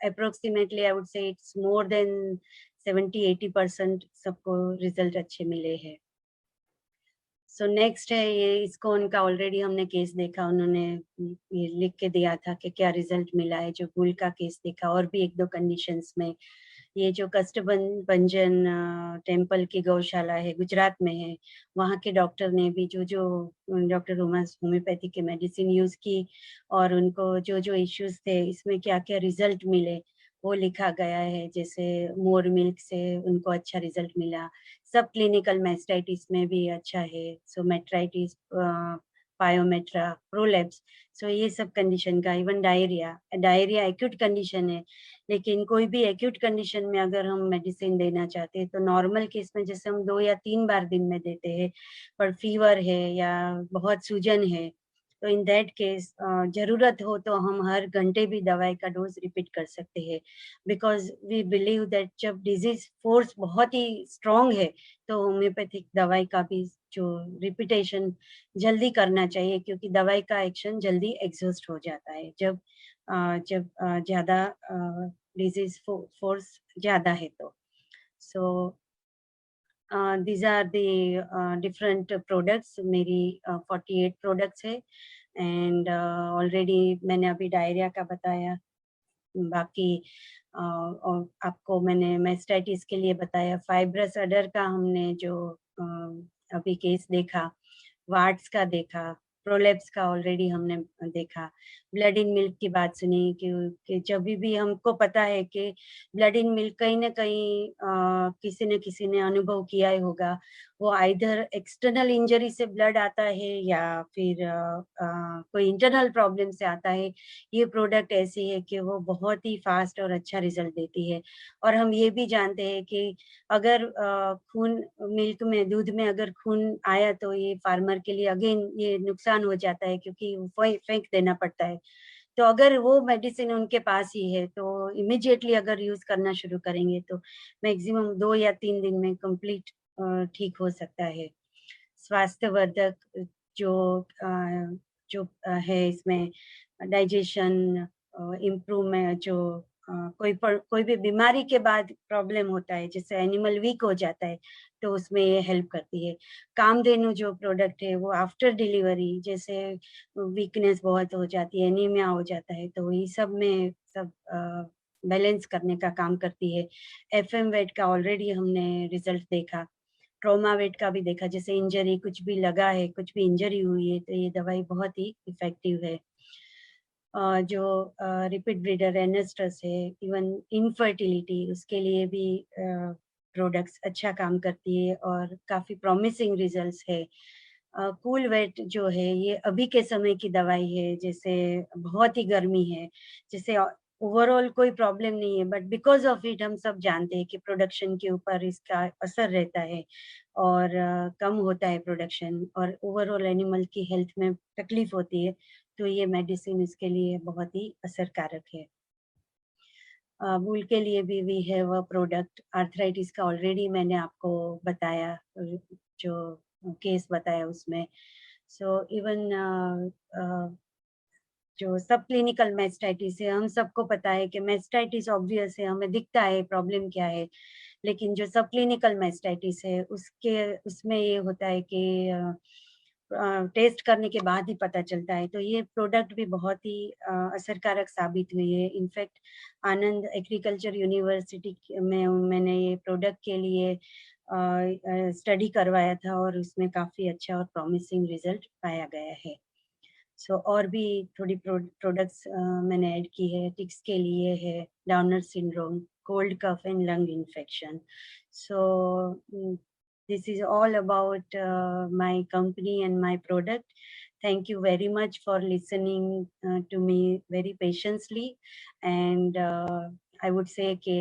Approximately I would से इट्स मोर देन 70-80% सबको रिजल्ट अच्छे मिले हैं। सो नेक्स्ट है ये, इसको उनका ऑलरेडी हमने केस देखा, उन्होंने ये लिख के दिया था कि क्या रिजल्ट मिला है। जो गुल का केस देखा और भी 1-2 कंडीशंस में। ये जो कष्टभंजन टेम्पल की गौशाला है गुजरात में है, वहाँ के डॉक्टर ने भी जो डॉक्टर रोमा होम्योपैथी के मेडिसिन यूज की और उनको जो इश्यूज थे इसमें क्या क्या रिजल्ट मिले वो लिखा गया है। जैसे मोर मिल्क से उनको अच्छा रिजल्ट मिला, सब क्लिनिकल मैस्टाइटिस में भी अच्छा है। सो मेट्राइटिस, पायोमेट्रा, प्रोलेप्स, सो ये सब कंडीशन का। इवन डायरिया एक्यूट कंडीशन है, लेकिन कोई भी एक्यूट कंडीशन में अगर हम मेडिसिन देना चाहते हैं तो नॉर्मल केस में जैसे हम 2 या 3 बार दिन में देते हैं, पर फीवर है या बहुत सूजन है तो इन दैट केस जरूरत हो तो हम हर घंटे भी दवाई का डोज रिपीट कर सकते हैं। बिकॉज वी बिलीव दैट जब डिजीज फोर्स बहुत ही स्ट्रॉन्ग है तो होम्योपैथिक दवाई का भी जो रिपीटेशन जल्दी करना चाहिए, क्योंकि दवाई का एक्शन जल्दी एग्जॉस्ट हो जाता है जब ज्यादा डिजीज फोर्स ज्यादा है तो। सो these are the different products। मेरी 48 प्रोडक्ट्स है एंड ऑलरेडी मैंने अभी डायरिया का बताया। बाकी और आपको मैंने मेस्टाइटिस के लिए बताया। फाइब्रस अडर का हमने जो अभी केस देखा, वार्ड्स का देखा, प्रोलेप्स का ऑलरेडी हमने देखा। ब्लड इन मिल्क की बात सुनी कि जब भी हमको पता है कि ब्लड इन मिल्क कहीं ना कहीं किसी न किसी ने अनुभव किया ही होगा। वो आइदर एक्सटर्नल इंजरी से ब्लड आता है या फिर कोई इंटरनल प्रॉब्लम से आता है। ये प्रोडक्ट ऐसी है कि वो बहुत ही फास्ट और अच्छा रिजल्ट देती है। और हम ये भी जानते हैं कि अगर खून मिल्क में, दूध में अगर खून आया तो ये फार्मर के लिए अगेन ये नुकसान हो जाता है, क्योंकि फेंक देना पड़ता है। तो अगर वो मेडिसिन उनके पास ही है तो इमिडिएटली अगर यूज करना शुरू करेंगे तो मैक्सिमम 2 या 3 दिन में कंप्लीट ठीक हो सकता है। स्वास्थ्यवर्धक जो है इसमें डाइजेशन इम्प्रूवमेंट, जो कोई भी बीमारी के बाद प्रॉब्लम होता है, जैसे एनिमल वीक हो जाता है तो उसमें ये हेल्प करती है। कामधेनु जो प्रोडक्ट है वो आफ्टर डिलीवरी जैसे वीकनेस बहुत हो जाती है, एनीमिया हो जाता है, तो ये सब में सब बैलेंस करने का काम करती है। FM वेट का ऑलरेडी हमने रिजल्ट देखा, ट्रॉमा वेट का भी देखा। जैसे इंजरी कुछ भी लगा है, कुछ भी इंजरी हुई है तो ये दवाई बहुत ही इफेक्टिव है। जो रिपीट ब्रीडर एनेस्ट्रस है, इवन इनफर्टिलिटी उसके लिए भी प्रोडक्ट्स अच्छा काम करती है और काफ़ी प्रॉमिसिंग रिजल्ट्स है। कूल वेट जो है ये अभी के समय की दवाई है, जैसे बहुत ही गर्मी है, जैसे ओवरऑल कोई प्रॉब्लम नहीं है, बट बिकॉज ऑफ इट हम सब जानते हैं कि प्रोडक्शन के ऊपर इसका असर रहता है और कम होता है प्रोडक्शन और ओवरऑल एनिमल की हेल्थ में तकलीफ होती है, तो ये मेडिसिन इसके लिए बहुत ही असरकारक है। बुल के लिए भी है वह प्रोडक्ट, आर्थराइटिस का ऑलरेडी मैंने आपको बताया, जो केस बताया उसमें। सो इवन जो सब क्लिनिकल मैस्टाइटिस है, हम सबको पता है कि मैस्टाइटिस ऑब्वियस है, हमें दिखता है प्रॉब्लम क्या है, लेकिन जो सब क्लिनिकल मैस्टाइटिस है उसमें ये होता है कि टेस्ट करने के बाद ही पता चलता है। तो ये प्रोडक्ट भी बहुत ही असरकारक साबित हुई है। इनफैक्ट आनंद एग्रीकल्चर यूनिवर्सिटी में मैंने ये प्रोडक्ट के लिए स्टडी करवाया था और उसमें काफ़ी अच्छा और प्रॉमिसिंग रिजल्ट पाया गया है। सो और भी थोड़ी प्रोडक्ट्स मैंने ऐड की है। टिक्स के लिए है downer syndrome, cold cough and lung infection. So this is all about my company and my product. Thank you very much for listening to me very patiently, and I would say कि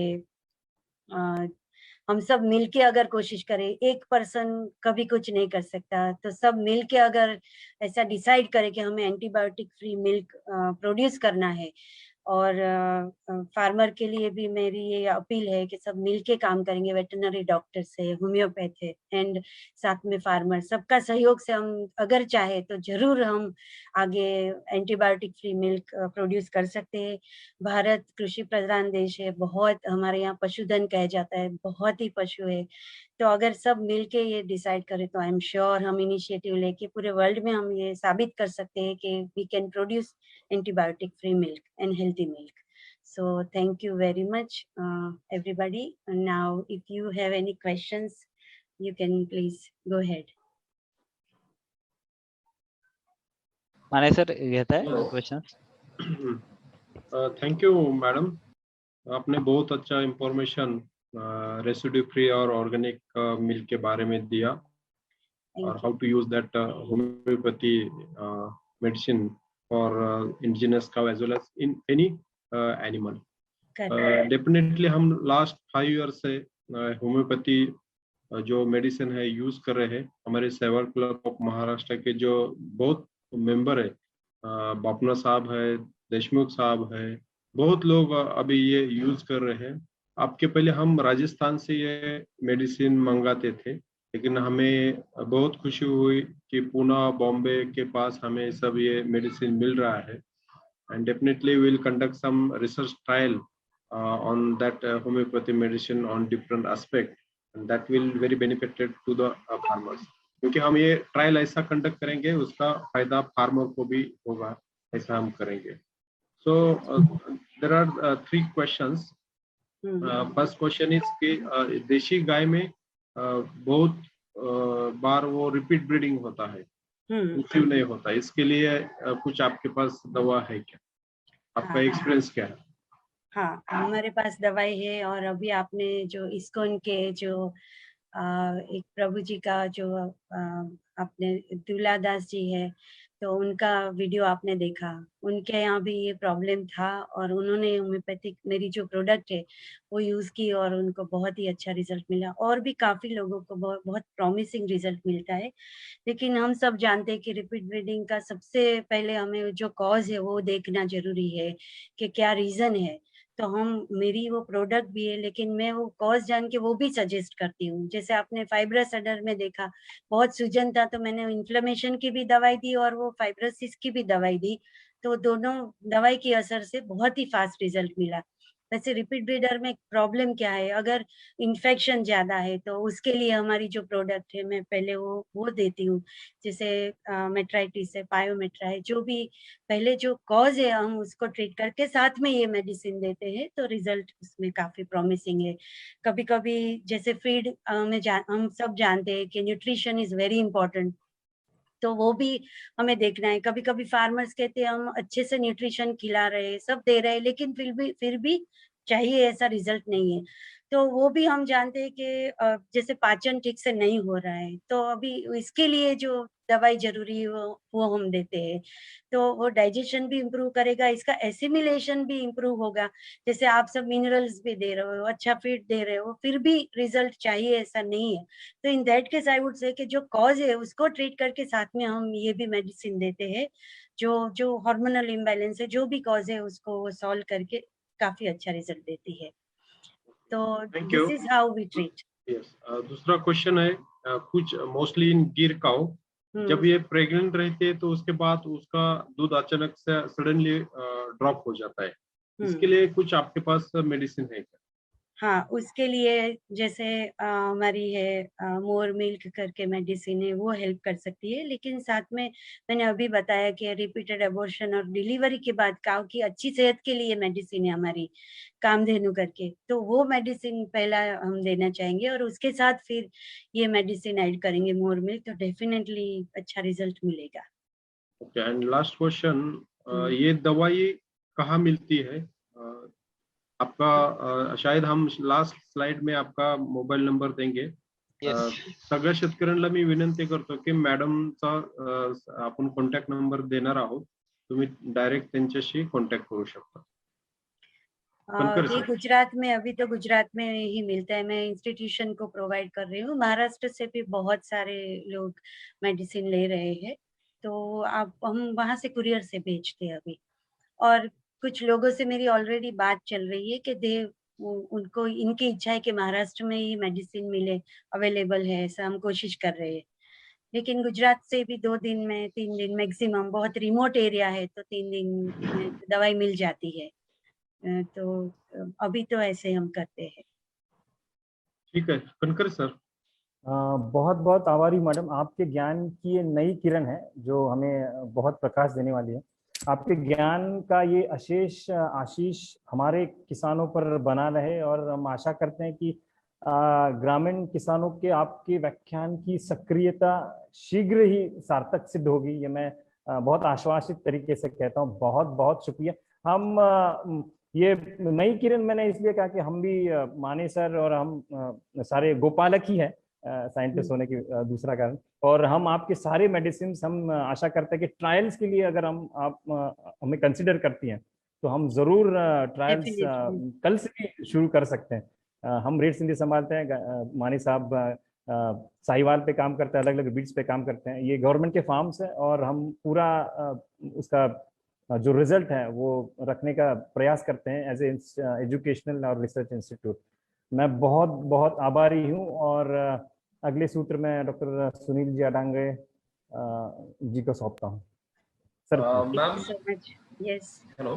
हम सब मिलके अगर कोशिश करें, एक पर्सन कभी कुछ नहीं कर सकता, तो सब मिलके अगर ऐसा डिसाइड करें कि हमें एंटीबायोटिक फ्री मिल्क प्रोड्यूस करना है, और फार्मर के लिए भी मेरी ये अपील है कि सब मिलके काम करेंगे, वेटरनरी डॉक्टर से, होम्योपैथ है एंड साथ में फार्मर, सबका सहयोग से हम अगर चाहे तो जरूर हम आगे एंटीबायोटिक फ्री मिल्क प्रोड्यूस कर सकते हैं। भारत कृषि प्रधान देश है, बहुत हमारे यहाँ पशुधन कहा जाता है, बहुत ही पशु है, तो अगर सब मिलके ये डिसाइड करें तो आई एम श्योर हम इनिशिएटिव लेके पूरे वर्ल्ड में हम ये साबित कर सकते हैं कि we can produce antibiotic free milk and healthy milk. So thank you very much everybody. And now if you have any questions, you can please go ahead. माने सर कहता है क्वेश्चन। थैंक यू मैडम, आपने बहुत अच्छा इंफॉर्मेशन रेसिड्यू फ्री और ऑर्गेनिक मिल्क के बारे में दिया और how to use that homeopathy medicine for indigenous cow as well as in any animal. Definitely हम last 5 years से होम्योपैथी जो मेडिसिन है यूज कर रहे हैं। हमारे सेवा क्लब ऑफ महाराष्ट्र के जो बहुत मेंबर है, बापना साहब है, देशमुख साहब है, बहुत लोग अभी ये यूज कर रहे हैं। आपके पहले हम राजस्थान से ये मेडिसिन मंगाते थे, लेकिन हमें बहुत खुशी हुई कि पुणे, बॉम्बे के पास हमें सब ये मेडिसिन मिल रहा है। And definitely we will conduct some research trial on that homeopathy medicine on different aspect, and that will very benefited to the farmers, क्योंकि हम ये ट्रायल ऐसा कंडक्ट करेंगे उसका फायदा फार्मर को भी होगा, ऐसा हम करेंगे। So there are 3 questions. First question is कि देशी गाय में बहुत बार वो रिपीट ब्रीडिंग होता है, कंसीव नहीं होता, इसके लिए कुछ आपके पास दवा है क्या? आपका एक्सपीरियंस क्या है? हाँ, हमारे पास दवाई है, और अभी आपने जो इस्कॉन के जो एक प्रभु जी का जो आपने दुलादास जी है, तो उनका वीडियो आपने देखा, उनके यहाँ भी ये प्रॉब्लम था और उन्होंने होम्योपैथिक मेरी जो प्रोडक्ट है वो यूज़ की और उनको बहुत ही अच्छा रिजल्ट मिला, और भी काफ़ी लोगों को बहुत प्रॉमिसिंग रिजल्ट मिलता है। लेकिन हम सब जानते हैं कि रिपीट ब्रीडिंग का सबसे पहले हमें जो कॉज है वो देखना जरूरी है कि क्या रीज़न है। तो मेरी वो प्रोडक्ट भी है, लेकिन मैं वो कॉज जान के वो भी सजेस्ट करती हूँ। जैसे आपने फाइब्रस अडर में देखा, बहुत सूजन था तो मैंने इन्फ्लेमेशन की भी दवाई दी और वो फाइब्रोसिस की भी दवाई दी, तो दोनों दवाई की असर से बहुत ही फास्ट रिजल्ट मिला। वैसे रिपीट ब्रीडर में प्रॉब्लम क्या है, अगर इन्फेक्शन ज्यादा है तो उसके लिए हमारी जो प्रोडक्ट है मैं पहले वो देती हूँ, जैसे मेट्राइटिस है, पायोमेट्रा है, जो भी पहले जो कॉज है हम उसको ट्रीट करके साथ में ये मेडिसिन देते हैं, तो रिजल्ट उसमें काफी प्रॉमिसिंग है। कभी कभी जैसे फीड में हम सब जानते हैं कि न्यूट्रिशन इज वेरी इंपॉर्टेंट, तो वो भी हमें देखना है। कभी कभी फार्मर्स कहते हैं हम अच्छे से न्यूट्रिशन खिला रहे हैं, सब दे रहे हैं, लेकिन फिर भी चाहिए ऐसा रिजल्ट नहीं है। तो वो भी हम जानते हैं कि जैसे पाचन ठीक से नहीं हो रहा है, तो अभी इसके लिए जो दवाई जरूरी है वो हम देते हैं, तो वो डाइजेशन भी इम्प्रूव करेगा, इसका एसिमिलेशन भी इम्प्रूव होगा। जैसे आप सब मिनरल्स भी दे रहे हो, अच्छा फीड दे रहे हो, फिर भी रिजल्ट चाहिए ऐसा नहीं है। तो in that case I would से कि जो कॉज है उसको ट्रीट करके साथ में हम ये भी मेडिसिन देते हैं, जो जो हार्मोनल इम्बैलेंस है, जो भी कॉज है उसको सॉल्व करके काफी अच्छा रिजल्ट देती है। तो Thank you. This is how we treat. Yes. दूसरा क्वेश्चन है, कुछ मोस्टली इन गिर काउ, जब ये प्रेग्नेंट रहते हैं तो उसके बाद उसका दूध अचानक से सडनली ड्रॉप हो जाता है, इसके लिए कुछ आपके पास मेडिसिन है क्या? हाँ, उसके लिए जैसे हमारी है मोर मिल्क करके मेडिसिन है, वो हेल्प कर सकती है। लेकिन साथ में मैंने अभी बताया कि रिपीटेड अबॉर्शन और डिलीवरी के बाद काऊ की अच्छी सेहत के लिए मेडिसिन है हमारी कामधेनु करके, तो वो मेडिसिन पहला हम देना चाहेंगे और उसके साथ फिर ये मेडिसिन ऐड करेंगे मोर मिल्क, तो डेफिनेटली अच्छा रिजल्ट मिलेगा। ओके, एंड लास्ट क्वेश्चन, ये दवाई कहाँ मिलती है? आपका शायद हम लास्ट स्लाइड में आपका मोबाईल नंबर देंगे. सगळ्या शेतकऱ्यांना मी विनंती करतो की मॅडमचा आपण कॉन्टॅक्ट नंबर देणार आहोत, तुम्ही डायरेक्ट त्यांच्याशी कॉन्टॅक्ट करू शकता. ये गुजरात में, अभी तो गुजरात में ही मिलता है, मैं इंस्टीट्यूशन को प्रोवाइड कर रही हूँ। महाराष्ट्र से भी बहुत सारे लोग मेडिसिन ले रहे हैं, तो हम वहाँ से कुरियर से भेजते हैं अभी। और कुछ लोगों से मेरी ऑलरेडी बात चल रही है कि उनको इनकी इच्छा है कि महाराष्ट्र में ही मेडिसिन मिले, अवेलेबल है, ऐसा हम कोशिश कर रहे हैं। लेकिन गुजरात से भी 2 दिन में 3 दिन मैक्सिमम, बहुत रिमोट एरिया है तो 3 दिन में दवाई मिल जाती है। तो अभी तो ऐसे हम करते हैं। ठीक है, कनकर सर। बहुत बहुत आभारी मैडम, आपके ज्ञान की ये नई किरण है जो हमें बहुत प्रकाश देने वाली है। आपके ज्ञान का ये अशेष आशीष हमारे किसानों पर बना रहे और हम आशा करते हैं कि ग्रामीण किसानों के आपके व्याख्यान की सक्रियता शीघ्र ही सार्थक सिद्ध होगी, ये मैं बहुत आश्वासित तरीके से कहता हूँ। बहुत बहुत शुक्रिया। हम ये नई किरण मैंने इसलिए कहा कि हम भी माने सर और हम सारे गोपालक ही हैं, साइंटिस्ट होने की दूसरा कारण, और हम आपके सारे मेडिसिन हम आशा करते हैं कि ट्रायल्स के लिए अगर आप हमें कंसिडर करती हैं तो हम जरूर ट्रायल्स कल से ही शुरू कर सकते हैं। हम रेट सिंधी संभालते हैं, मानी साहब साहिवाल पे काम करते हैं, अलग अलग बीट्स पे काम करते हैं, ये गवर्नमेंट के फार्म्स है और हम पूरा उसका जो रिजल्ट है वो रखने का प्रयास करते हैं एज ए एजुकेशनल और रिसर्च इंस्टीट्यूट। मैं बहुत बहुत आभारी हूँ और अगले सूत्र में डॉक्टर सुनील जी अडांगे जी को सौंपता हूँ। Sir ma'am, yes hello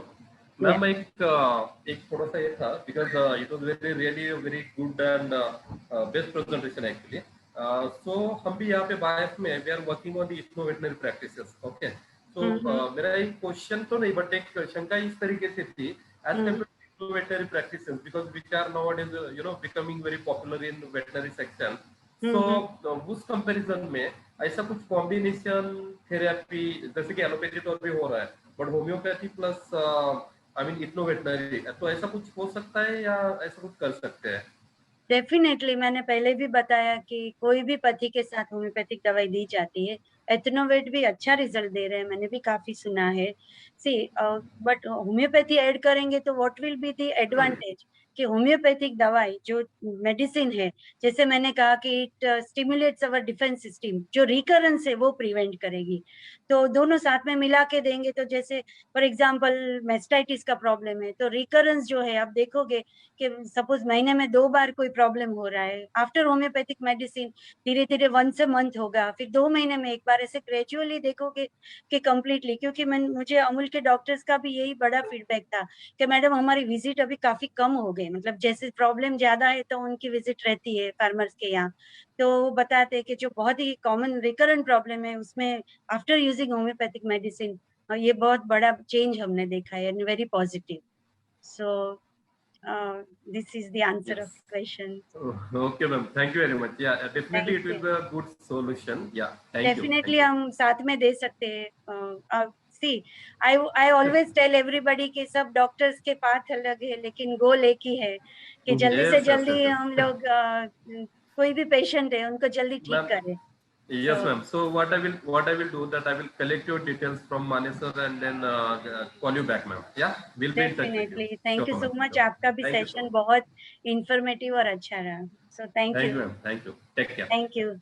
ma'am, एक थोड़ा सा ये था, because it was really very good and best presentation actually. So हम भी यहाँ पे बायस में we are working on the ethno veterinary practices. Okay, तो मेरा एक क्वेश्चन तो नहीं बट एक शंका इस तरीके से थी, as compare to veterinary practices, because which are nowadays becoming very popular in veterinary section. So उस कंपैरिजन में ऐसा कुछ कॉम्बिनेशन थेरेपी, जैसे कि एलोपैथी तो अभी हो रहा है, but homeopathy plus I mean ethno veterinary, तो ऐसा कुछ हो सकता है या ऐसा कुछ कर सकते हैं? डेफिनेटली, मैंने पहले भी बताया कि कोई भी पथी के साथ होम्योपैथिक दवाई दी जाती है। एथनोवेट भी अच्छा रिजल्ट दे रहे हैं, मैंने भी काफी सुना है। सी बट होम्योपैथी ऐड करेंगे तो what will be the advantage कि होम्योपैथिक दवाई जो मेडिसिन है, जैसे मैंने कहा कि it stimulates our defence system, जो रिकरेंस है वो प्रिवेंट करेगी। तो दोनों साथ में मिला के देंगे तो जैसे फॉर एग्जांपल मेस्टाइटिस का प्रॉब्लम है तो रिकरेंस जो है आप देखोगे कि सपोज महीने में 2 बार कोई प्रॉब्लम हो रहा है, आफ्टर होम्योपैथिक मेडिसिन धीरे धीरे वंस अ मंथ होगा, फिर 2 महीने में एक बार, ऐसे ग्रेजुअली देखोगे कि कंप्लीटली। क्योंकि मुझे अमूल के डॉक्टर्स का भी यही बड़ा फीडबैक था कि मैडम हमारी विजिट अभी काफी कम हो गई, मतलब जैसे प्रॉब्लम ज्यादा है तो उनकी विजिट रहती है फार्मर्स के यहाँ, तो वो बताते हैं कि जो बहुत ही कॉमन रिकरेंट प्रॉब्लम है उसमें आफ्टर यूजिंग होम्योपैथिक मेडिसिन ये बहुत बड़ा चेंज हमने देखा है, and very positive. So this is the answer of the question. Okay ma'am, thank you very much. Yeah, definitely it will be a good solution. Yeah, thank you. Definitely हम साथ में दे सकते हैं। See, I always tell everybody कि सब डॉक्टर्स के पाथ अलग है लेकिन गोल एक ही है कि जल्दी Yes, से yes, जल्दी yes, yes. हम लोग कोई भी पेशेंट है उनको जल्दी ठीक Ma'am, करें. Yes, So- ma'am. So what I will do that I will collect your details from Mane sir and then call you back, ma'am. Yeah, we'll be in touch with you. Definitely. Thank you Sure, so ma'am. much. Sure. आपका भी Thank you so session much. बहुत इंफॉर्मेटिव और अच्छा रहा. So thank Thank you, you. ma'am. Thank you. Take care. Thank you.